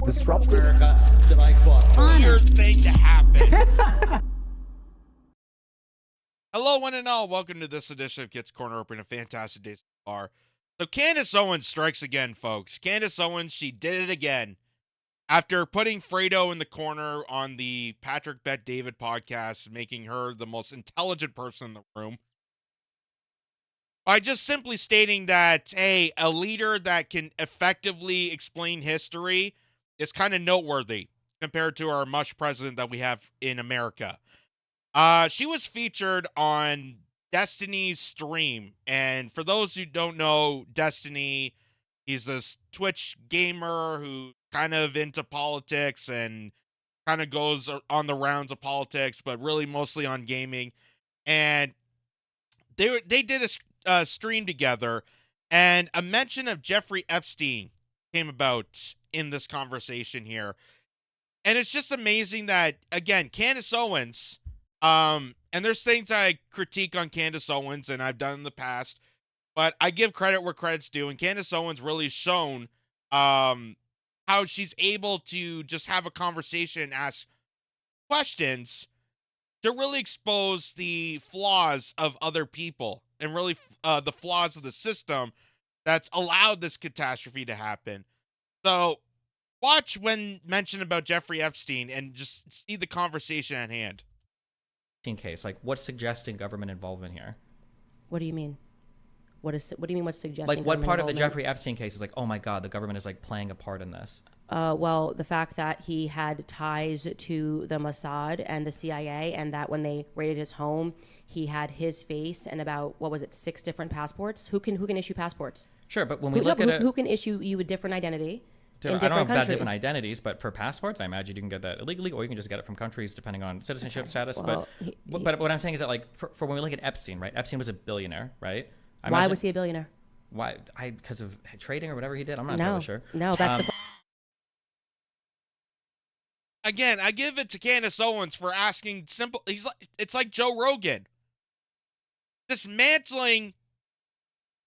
disrupted. America that I fought. Weird thing to happen. Hello, one and all. Welcome to this edition of Kitz Corner. Opening a fantastic day so far. So Candace Owens strikes again, folks. Candace Owens, she did it again. After putting Fredo in the corner on the Patrick Bet David podcast, making her the most intelligent person in the room, by just simply stating that, hey, a leader that can effectively explain history is kind of noteworthy compared to our mush president that we have in America. She was featured on Destiny's stream, and for those who don't know Destiny, he's this Twitch gamer who kind of into politics and kind of goes on the rounds of politics, but really mostly on gaming. And they did a stream together, and a mention of Jeffrey Epstein came about in this conversation here. And it's just amazing that, again, Candace Owens, and there's things I critique on Candace Owens, and I've done in the past, but I give credit where credit's due, and Candace Owens really shown how she's able to just have a conversation and ask questions to really expose the flaws of other people and really the flaws of the system that's allowed this catastrophe to happen. So watch when mentioned about Jeffrey Epstein and just see the conversation at hand. Case, like, what's suggesting government involvement here? What do you mean? What do you mean? What's suggesting? Like, what part of the involvement? Jeffrey Epstein case is like, oh my God, the government is like playing a part in this? Well, the fact that he had ties to the Mossad and the CIA, and that when they raided his home, he had his face and about, what was it, 6 different passports? Who can issue passports? Sure, but when we look at it, who can issue you a different identity? I don't know about different identities, but for passports, I imagine you can get that illegally, or you can just get it from countries depending on citizenship status. Well, but what I'm saying is that, like, for when we look at Epstein, right? Epstein was a billionaire, right? Why was he a billionaire? Why? Because of trading or whatever he did. I'm not entirely sure. No, that's the. Again, I give it to Candace Owens for asking simple. It's like Joe Rogan dismantling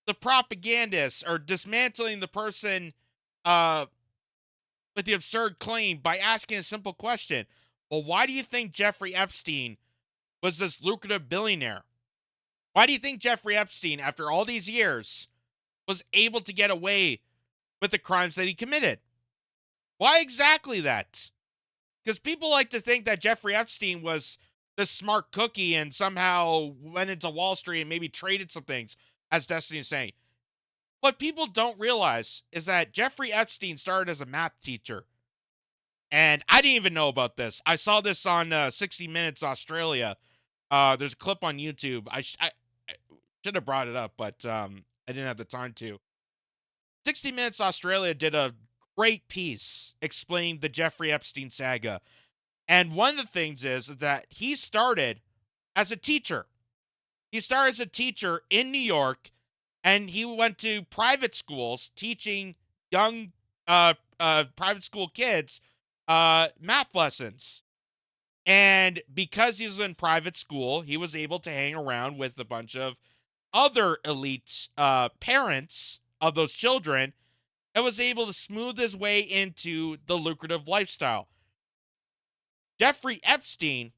the propagandist or dismantling the person with the absurd claim by asking a simple question. Well, why do you think Jeffrey Epstein was this lucrative billionaire? Why do you think Jeffrey Epstein, after all these years, was able to get away with the crimes that he committed? Why exactly that? Because people like to think that Jeffrey Epstein was this smart cookie and somehow went into Wall Street and maybe traded some things, as Destiny is saying. What people don't realize is that Jeffrey Epstein started as a math teacher. And I didn't even know about this. I saw this on 60 Minutes Australia. There's a clip on YouTube. I should have brought it up, but I didn't have the time to. 60 Minutes Australia did a great piece explaining the Jeffrey Epstein saga. And one of the things is that he started as a teacher. He started as a teacher in New York, and he went to private schools teaching young private school kids math lessons. And because he was in private school, he was able to hang around with a bunch of other elite parents of those children and was able to smooth his way into the lucrative lifestyle. Jeffrey Epstein,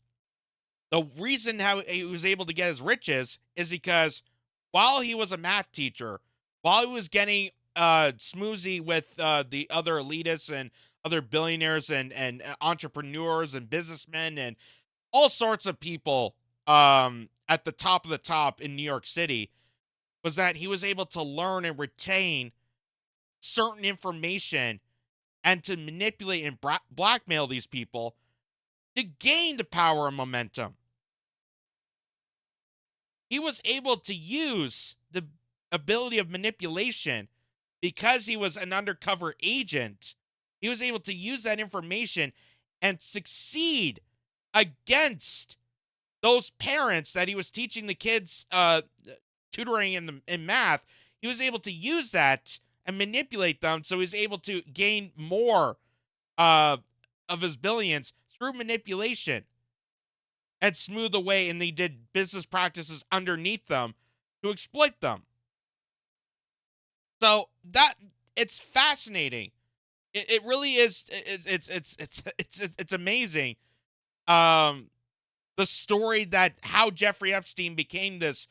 the reason how he was able to get his riches is because while he was a math teacher, while he was getting smoozy with the other elitists and other billionaires and entrepreneurs and businessmen and all sorts of people at the top of the top in New York City, was that he was able to learn and retain certain information and to manipulate and blackmail these people to gain the power and momentum. He was able to use the ability of manipulation because he was an undercover agent. He was able to use that information and succeed against those parents that he was teaching the kids tutoring in math. He was able to use that and manipulate them, so he was able to gain more of his billions through manipulation and smooth the way, and they did business practices underneath them to exploit them. So that it's fascinating it really is. It's amazing. The story that how Jeffrey Epstein became this,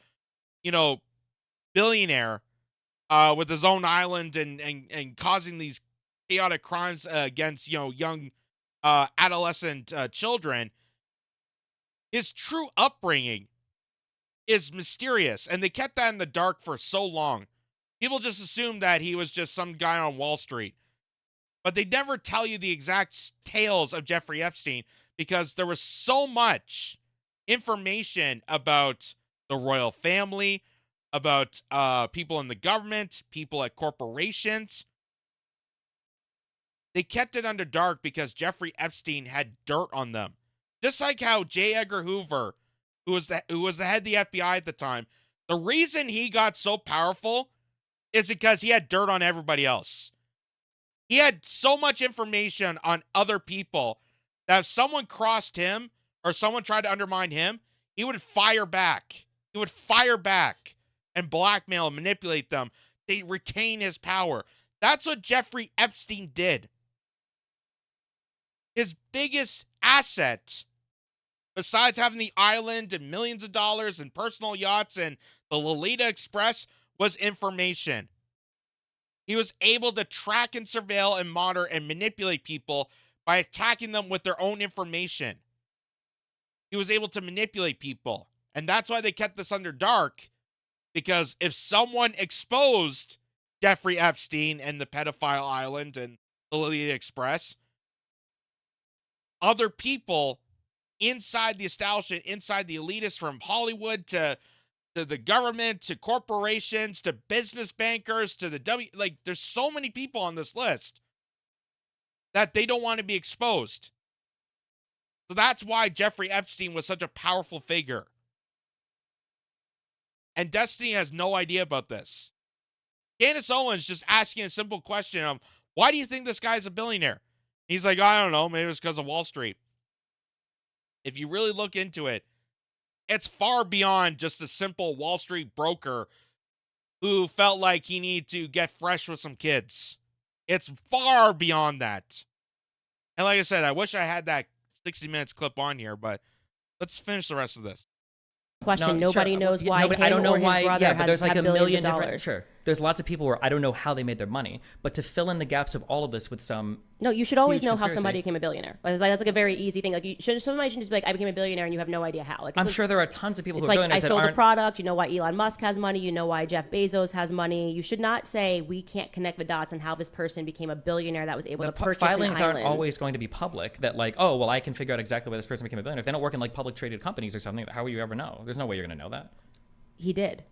you know, billionaire, with his own island and causing these chaotic crimes against, you know, young adolescent children. His true upbringing is mysterious, and they kept that in the dark for so long. People just assumed that he was just some guy on Wall Street. But they never tell you the exact tales of Jeffrey Epstein because there was so much information about the royal family, about people in the government, people at corporations. They kept it under dark because Jeffrey Epstein had dirt on them. Just like how J. Edgar Hoover, who was the head of the FBI at the time, the reason he got so powerful is because he had dirt on everybody else. He had so much information on other people that if someone crossed him or someone tried to undermine him, he would fire back. He would fire back and blackmail and manipulate them to retain his power. That's what Jeffrey Epstein did. His biggest asset, besides having the island and millions of dollars and personal yachts and the Lolita Express, was information. He was able to track and surveil and monitor and manipulate people by attacking them with their own information. He was able to manipulate people. And that's why they kept this under dark. Because if someone exposed Jeffrey Epstein and the pedophile island and the Lolita Express, other people inside the establishment, inside the elitists, from Hollywood to the government, to corporations, to business bankers, to there's so many people on this list that they don't want to be exposed. So that's why Jeffrey Epstein was such a powerful figure. And Destiny has no idea about this. Candace Owens just asking a simple question of, why do you think this guy's a billionaire? He's like, I don't know, maybe it's because of Wall Street. If you really look into it, it's far beyond just a simple Wall Street broker who felt like he needed to get fresh with some kids. It's far beyond that. And like I said, I wish I had that 60 Minutes clip on here, but let's finish the rest of this. Question. Nobody knows why no, but him I don't know or his why. brother Yeah, but there's like a million different. dollars. Sure, there's lots of people where I don't know how they made their money, but to fill in the gaps of all of this with some. No, you should always huge know how conspiracy. somebody became a billionaire. Like, that's like a very easy thing. Like, somebody should just be like, I became a billionaire, and you have no idea how. Like, I'm sure there are tons of people who it's are like, billionaires I that sold the aren't. product. You know why Elon Musk has money. You know why Jeff Bezos has money. You should not say we can't connect the dots on how this person became a billionaire that was able to purchase an Filings island. aren't always going to be public. That like, oh well, I can figure out exactly why this person became a billionaire. If they don't work in like public traded companies or something, how will you ever know? There's no way you're going to know that. He did.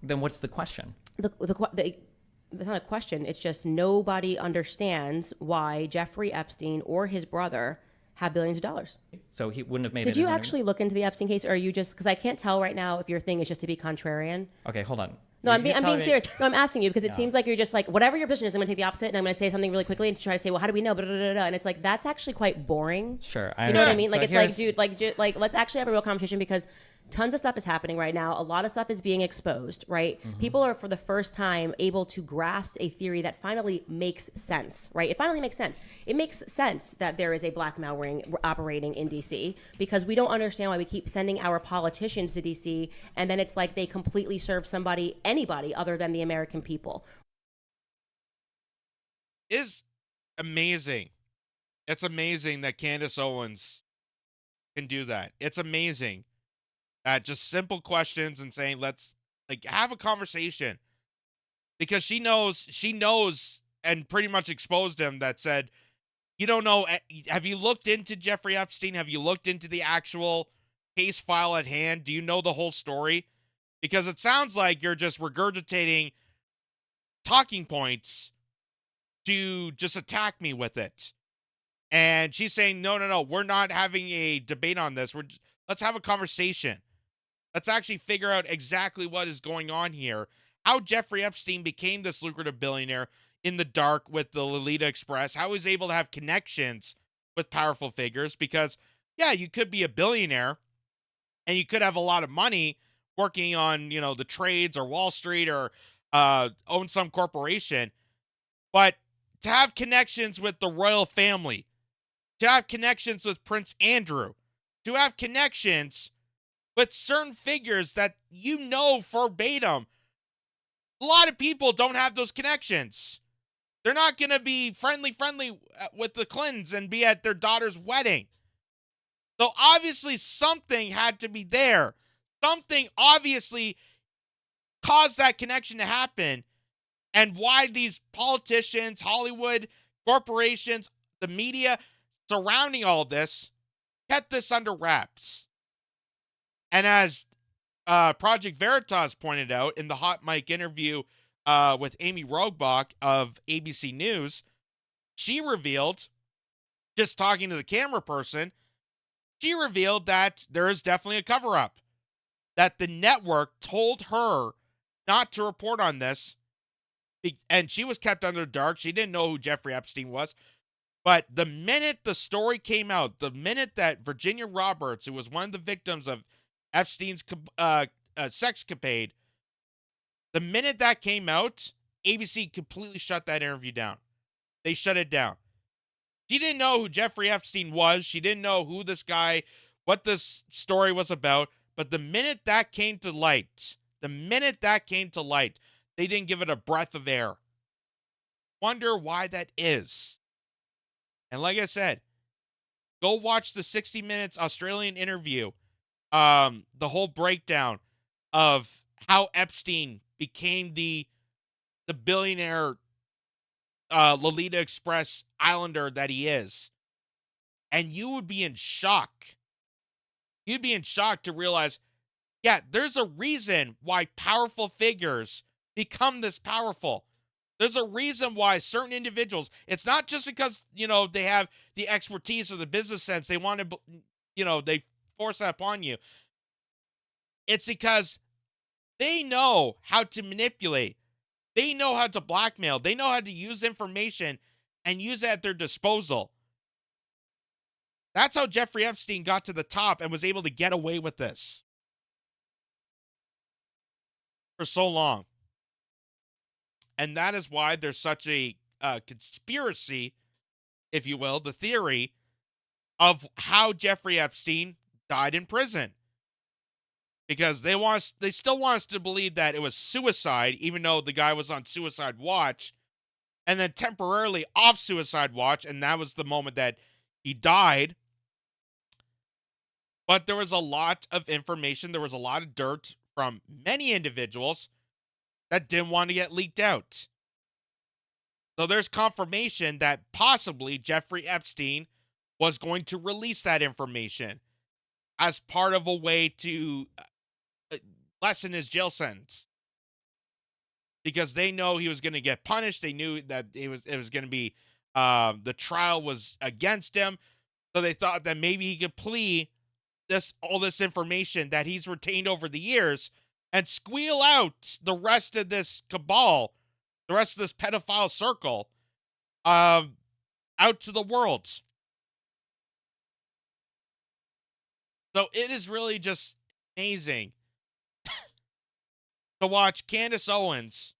Then what's the question? It's not a question. It's just nobody understands why Jeffrey Epstein or his brother have billions of dollars. So he wouldn't have made it. Did you actually look into the Epstein case, or are you just, because I can't tell right now if your thing is just to be contrarian? Okay, hold on. No, I'm being serious. No, I'm asking you because it seems like you're just like, whatever your position is, I'm going to take the opposite and I'm going to say something really quickly and try to say, well, how do we know? Blah, blah, blah, blah. And it's like, that's actually quite boring. Sure. You know what I mean? Like, So it's like, dude, like, let's actually have a real conversation because tons of stuff is happening right now. A lot of stuff is being exposed, right? Mm-hmm. People are, for the first time, able to grasp a theory that finally makes sense, right? It finally makes sense. It makes sense that there is a blackmail ring operating in DC because we don't understand why we keep sending our politicians to DC and then it's like they completely serve anybody other than the American people. Is amazing. It's amazing that Candace Owens can do that. It's amazing. Just simple questions and saying, let's like have a conversation. Because she knows and pretty much exposed him that said, you don't know, have you looked into Jeffrey Epstein? Have you looked into the actual case file at hand? Do you know the whole story? Because it sounds like you're just regurgitating talking points to just attack me with it. And she's saying, no, we're not having a debate on this. Let's have a conversation. Let's actually figure out exactly what is going on here. How Jeffrey Epstein became this lucrative billionaire in the dark with the Lolita Express. How he was able to have connections with powerful figures. Because, yeah, you could be a billionaire and you could have a lot of money working on, the trades or Wall Street or own some corporation. But to have connections with the royal family, to have connections with Prince Andrew, to have connections with certain figures that you know verbatim. A lot of people don't have those connections. They're not going to be friendly with the Clintons and be at their daughter's wedding. So obviously something had to be there. Something obviously caused that connection to happen. And why these politicians, Hollywood, corporations, the media surrounding all this kept this under wraps. And as Project Veritas pointed out in the Hot Mic interview with Amy Rogbach of ABC News, she revealed, just talking to the camera person, she revealed that there is definitely a cover-up. That the network told her not to report on this, and she was kept under the dark. She didn't know who Jeffrey Epstein was. But the minute the story came out, the minute that Virginia Roberts, who was one of the victims of Epstein's sexcapade, the minute that came out, ABC completely shut that interview down. They shut it down. She didn't know who Jeffrey Epstein was. She didn't know who this guy, what this story was about. But the minute that came to light, they didn't give it a breath of air. Wonder why that is. And like I said, go watch the 60 Minutes Australian interview. The whole breakdown of how Epstein became the billionaire Lolita Express Islander that he is. And you would be in shock. You'd be in shock to realize, yeah, there's a reason why powerful figures become this powerful. There's a reason why certain individuals, it's not just because, they have the expertise or the business sense. They want to, they force that upon you. It's because they know how to manipulate. They know how to blackmail. They know how to use information and use it at their disposal. That's how Jeffrey Epstein got to the top and was able to get away with this for so long. And that is why there's such a conspiracy, if you will, the theory of how Jeffrey Epstein died in prison. Because they still want us to believe that it was suicide, even though the guy was on suicide watch, and then temporarily off suicide watch, and that was the moment that he died. But there was a lot of information, there was a lot of dirt from many individuals that didn't want to get leaked out. So there's confirmation that possibly Jeffrey Epstein was going to release that information as part of a way to lessen his jail sentence. Because they know he was going to get punished. They knew that it was going to be, the trial was against him. So they thought that maybe he could plea all this information that he's retained over the years and squeal out the rest of this cabal, the rest of this pedophile circle, out to the world. So it is really just amazing to watch Candace Owens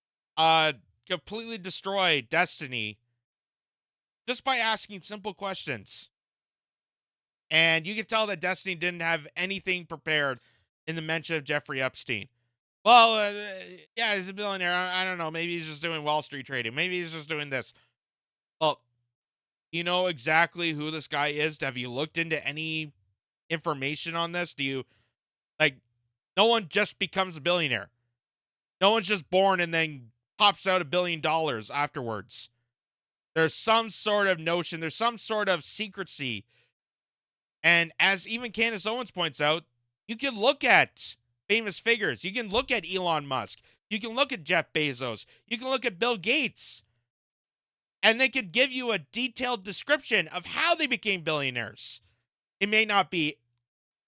completely destroy Destiny just by asking simple questions. And you can tell that Destiny didn't have anything prepared in the mention of Jeffrey Epstein. Well, yeah, he's a billionaire. I don't know. Maybe he's just doing Wall Street trading. Maybe he's just doing this. Well, you know exactly who this guy is? Have you looked into any information on this? No one just becomes a billionaire. No one's just born and then pops out $1 billion afterwards. There's some sort of notion. There's some sort of secrecy. And as even Candace Owens points out, you can look at famous figures. You can look at Elon Musk. You can look at Jeff Bezos. You can look at Bill Gates. And they could give you a detailed description of how they became billionaires. It may not be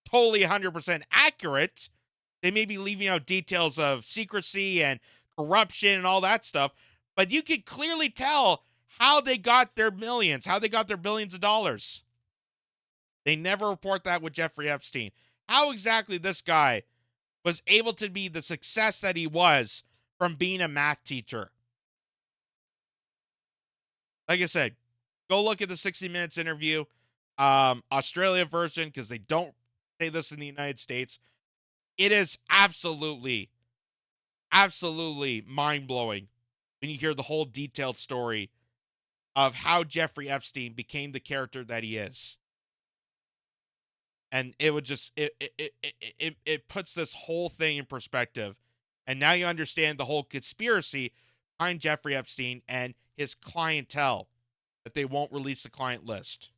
totally 100% accurate. They may be leaving out details of secrecy and corruption and all that stuff. But you could clearly tell how they got their millions, how they got their billions of dollars. They never report that with Jeffrey Epstein. How exactly this guy was able to be the success that he was from being a math teacher. Like I said, go look at the 60 Minutes interview, Australia version, because they don't say this in the United States. It is absolutely, absolutely mind-blowing when you hear the whole detailed story of how Jeffrey Epstein became the character that he is. And it would just it puts this whole thing in perspective. And now you understand the whole conspiracy behind Jeffrey Epstein and his clientele, that they won't release the client list.